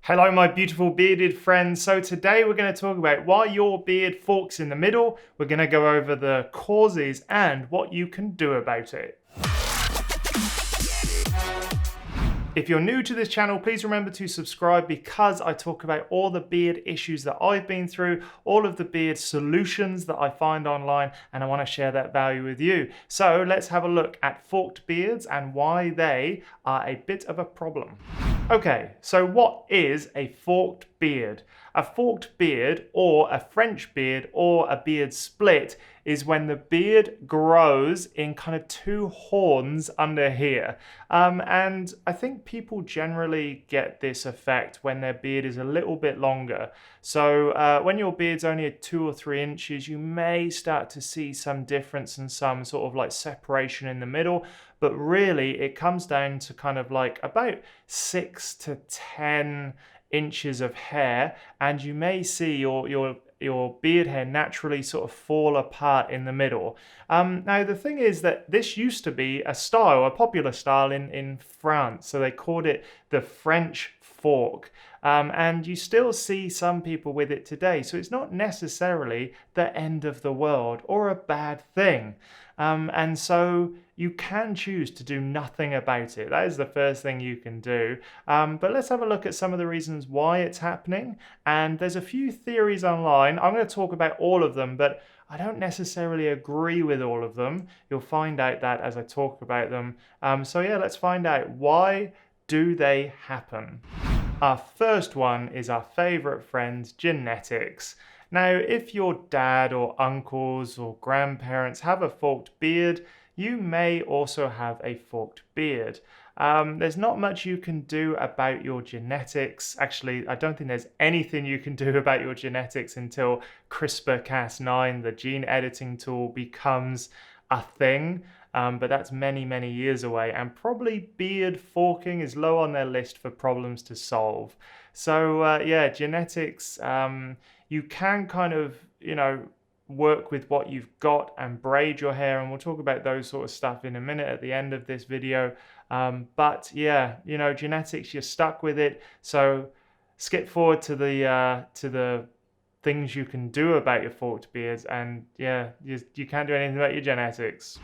Hello, my beautiful bearded friends. So today we're going to talk about why your beard forks in the middle. We're going to go over the causes and what you can do about it. If you're new to this channel, please remember to subscribe because I talk about all the beard issues that I've been through, all of the beard solutions that I find online, and I want to share that value with you. So let's have a look at forked beards and why they are a bit of a problem. Okay, so what is a forked beard? A forked beard, or a French beard, or a beard split is when the beard grows in kind of two horns under here. And I think people generally get this effect when their beard is a little bit longer. So when your beard's only 2 or 3 inches, you may start to see some difference and some sort of like separation in the middle. But really, it comes down to kind of like about 6 to 10 inches of hair, and you may see your beard hair naturally sort of fall apart in the middle. Now, the thing is that this used to be a style, a popular style in France. So they called it the French fork. And you still see some people with it today. So it's not necessarily the end of the world or a bad thing. And so you can choose to do nothing about it. That is the first thing you can do. But let's have a look at some of the reasons why it's happening. And there's a few theories online. I'm going to talk about all of them, but I don't necessarily agree with all of them. You'll find out that as I talk about them. So yeah, let's find out, why do they happen? Our first one is our favorite friend, genetics. Now, if your dad or uncles or grandparents have a forked beard, you may also have a forked beard. There's not much you can do about your genetics. Actually, I don't think there's anything you can do about your genetics until CRISPR-Cas9, the gene editing tool, becomes a thing. But that's many, many years away, and probably beard forking is low on their list for problems to solve. So yeah, genetics, you can kind of, work with what you've got and braid your hair, and we'll talk about those sort of stuff in a minute at the end of this video. But yeah, genetics, you're stuck with it. So skip forward to the things you can do about your forked beards, and yeah, you can't do anything about your genetics.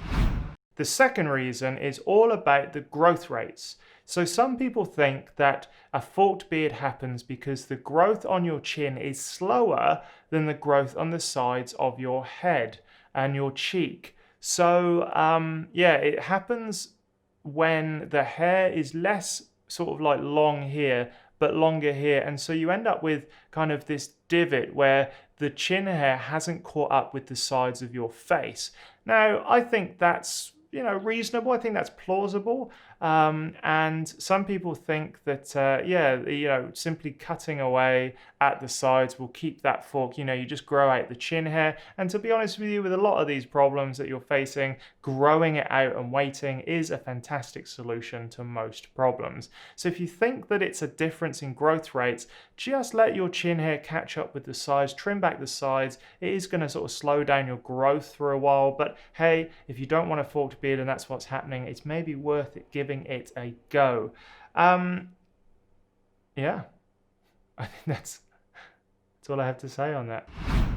The second reason is all about the growth rates. So some people think that a forked beard happens because the growth on your chin is slower than the growth on the sides of your head and your cheek. So yeah, it happens when the hair is less sort of like long here, but longer here. And so you end up with kind of this divot where the chin hair hasn't caught up with the sides of your face. Now, I think that's reasonable. I think that's plausible. And some people think that, yeah, simply cutting away at the sides will keep that fork. You just grow out the chin hair. And to be honest with you, with a lot of these problems that you're facing, growing it out and waiting is a fantastic solution to most problems. So if you think that it's a difference in growth rates, just let your chin hair catch up with the sides, trim back the sides. It is going to sort of slow down your growth for a while. But hey, if you don't want a forked beard and that's what's happening, it's maybe worth it giving it a go. Yeah, I think that's all I have to say on that.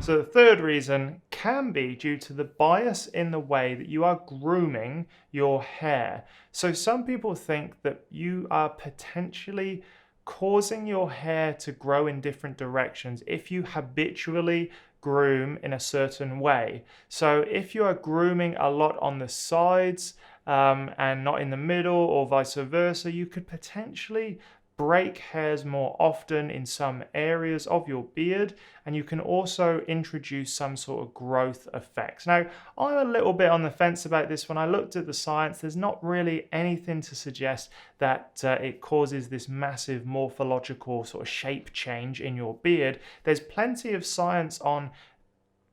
So the third reason can be due to the bias in the way that you are grooming your hair. So some people think that you are potentially causing your hair to grow in different directions if you habitually groom in a certain way. So if you are grooming a lot on the sides and not in the middle, or vice versa, you could potentially break hairs more often in some areas of your beard, and you can also introduce some sort of growth effects. Now, I'm a little bit on the fence about this. When I looked at the science, there's not really anything to suggest that it causes this massive morphological sort of shape change in your beard. There's plenty of science on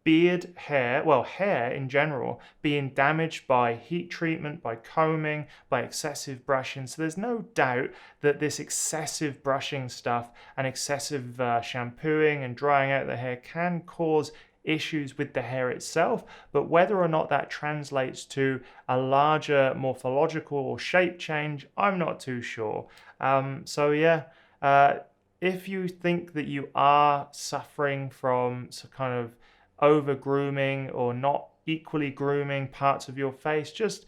beard hair, well, hair in general, being damaged by heat treatment, by combing, by excessive brushing. So there's no doubt that this excessive brushing stuff and excessive shampooing and drying out the hair can cause issues with the hair itself, but whether or not that translates to a larger morphological or shape change, I'm not too sure. So yeah, if you think that you are suffering from some kind of over grooming or not equally grooming parts of your face, just,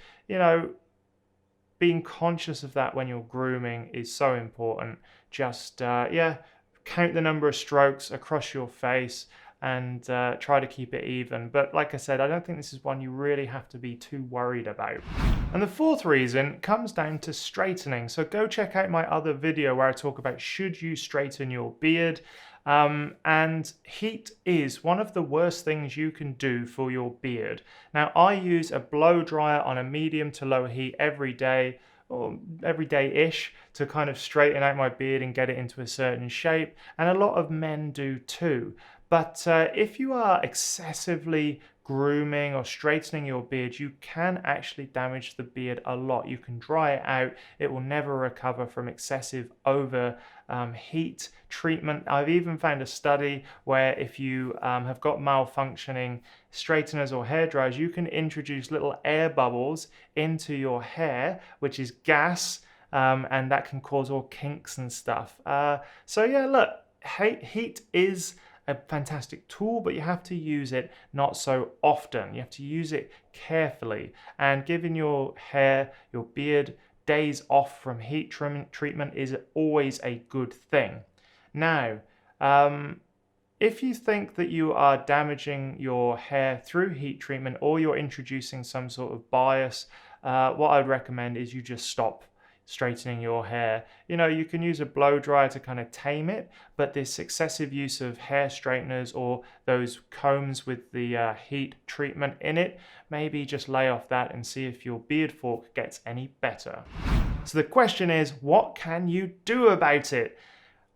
being conscious of that when you're grooming is so important. Just, count the number of strokes across your face and try to keep it even. But like I said, I don't think this is one you really have to be too worried about. And the fourth reason comes down to straightening. So go check out my other video where I talk about should you straighten your beard. And heat is one of the worst things you can do for your beard. Now, I use a blow dryer on a medium to low heat every day, or every day-ish, to kind of straighten out my beard and get it into a certain shape. And a lot of men do too. But if you are excessively grooming or straightening your beard, you can actually damage the beard a lot. You can dry it out. It will never recover from excessive heat treatment. I've even found a study where if you have got malfunctioning straighteners or hair dryers, you can introduce little air bubbles into your hair, which is gas, and that can cause all kinks and stuff. So yeah, look, heat is a fantastic tool, but you have to use it not so often. You have to use it carefully, and giving your hair, your beard, days off from heat treatment is always a good thing. Now, if you think that you are damaging your hair through heat treatment, or you're introducing some sort of bias, what I'd recommend is you just stop straightening your hair. You can use a blow dryer to kind of tame it, but this excessive use of hair straighteners or those combs with the heat treatment in it, maybe just lay off that and see if your beard fork gets any better. So the question is, what can you do about it?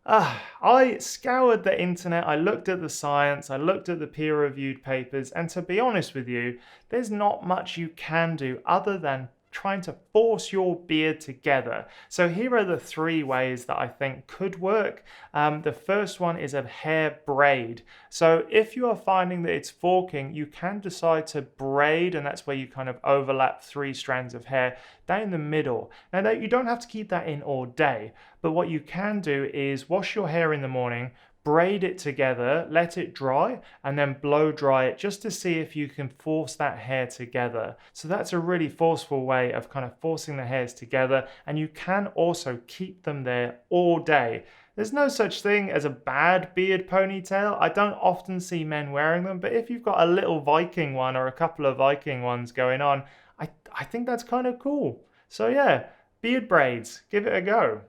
I scoured the internet, I looked at the science, I looked at the peer-reviewed papers, and to be honest with you, there's not much you can do other than trying to force your beard together. So here are the 3 ways that I think could work. The first one is a hair braid. So if you are finding that it's forking, you can decide to braid, and that's where you kind of overlap 3 strands of hair down the middle. Now, you don't have to keep that in all day, but what you can do is wash your hair in the morning, braid it together, let it dry, and then blow dry it just to see if you can force that hair together. So that's a really forceful way of kind of forcing the hairs together, and you can also keep them there all day. There's no such thing as a bad beard ponytail. I don't often see men wearing them, but if you've got a little Viking one or a couple of Viking ones going on, I think that's kind of cool. So yeah, beard braids, give it a go.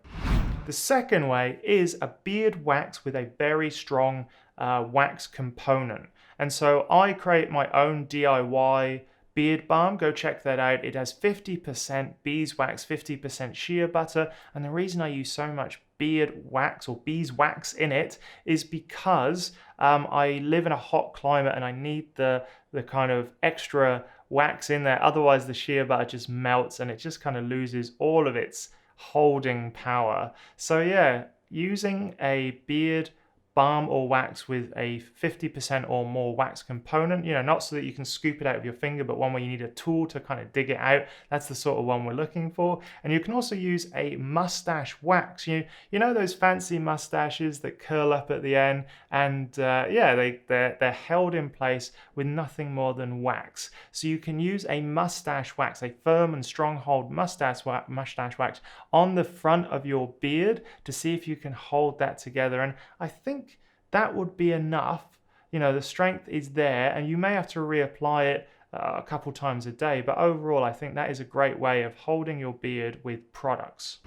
The second way is a beard wax with a very strong wax component. And so I create my own DIY beard balm. Go check that out. It has 50% beeswax, 50% shea butter. And the reason I use so much beard wax or beeswax in it is because I live in a hot climate and I need the kind of extra wax in there. Otherwise the shea butter just melts and it just kind of loses all of its holding power. So yeah, using a beard balm or wax with a 50% or more wax component, not so that you can scoop it out of your finger, but one where you need a tool to kind of dig it out. That's the sort of one we're looking for. And you can also use a mustache wax. You know those fancy mustaches that curl up at the end, and they're held in place with nothing more than wax. So you can use a mustache wax, a firm and strong hold mustache wax on the front of your beard to see if you can hold that together. And I think that would be enough. The strength is there, and you may have to reapply it a couple times a day, but overall I think that is a great way of holding your beard with products.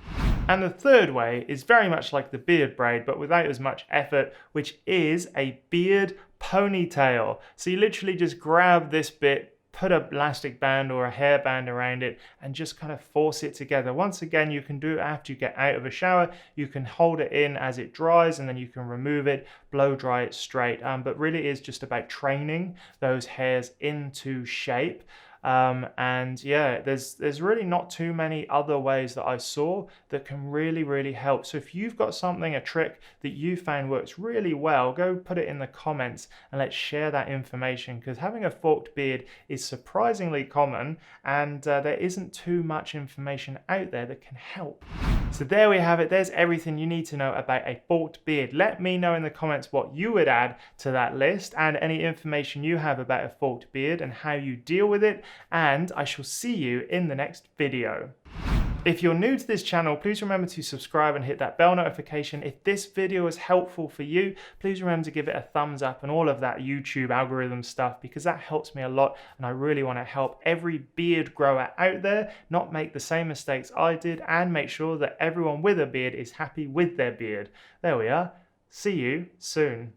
And the third way is very much like the beard braid, but without as much effort, which is a beard ponytail. So you literally just grab this bit, put an elastic band or a hairband around it, and just kind of force it together. Once again, you can do it after you get out of a shower. You can hold it in as it dries, and then you can remove it, blow dry it straight. But really it is just about training those hairs into shape. And yeah, there's really not too many other ways that I saw that can really help. So if you've got something, a trick that you found works really well, go put it in the comments and let's share that information, because having a forked beard is surprisingly common, and there isn't too much information out there that can help. So there we have it. There's everything you need to know about a forked beard. Let me know in the comments what you would add to that list and any information you have about a forked beard and how you deal with it, and I shall see you in the next video. If you're new to this channel, please remember to subscribe and hit that bell notification. If this video was helpful for you, please remember to give it a thumbs up and all of that YouTube algorithm stuff, because that helps me a lot, and I really want to help every beard grower out there not make the same mistakes I did, and make sure that everyone with a beard is happy with their beard. There we are. See you soon.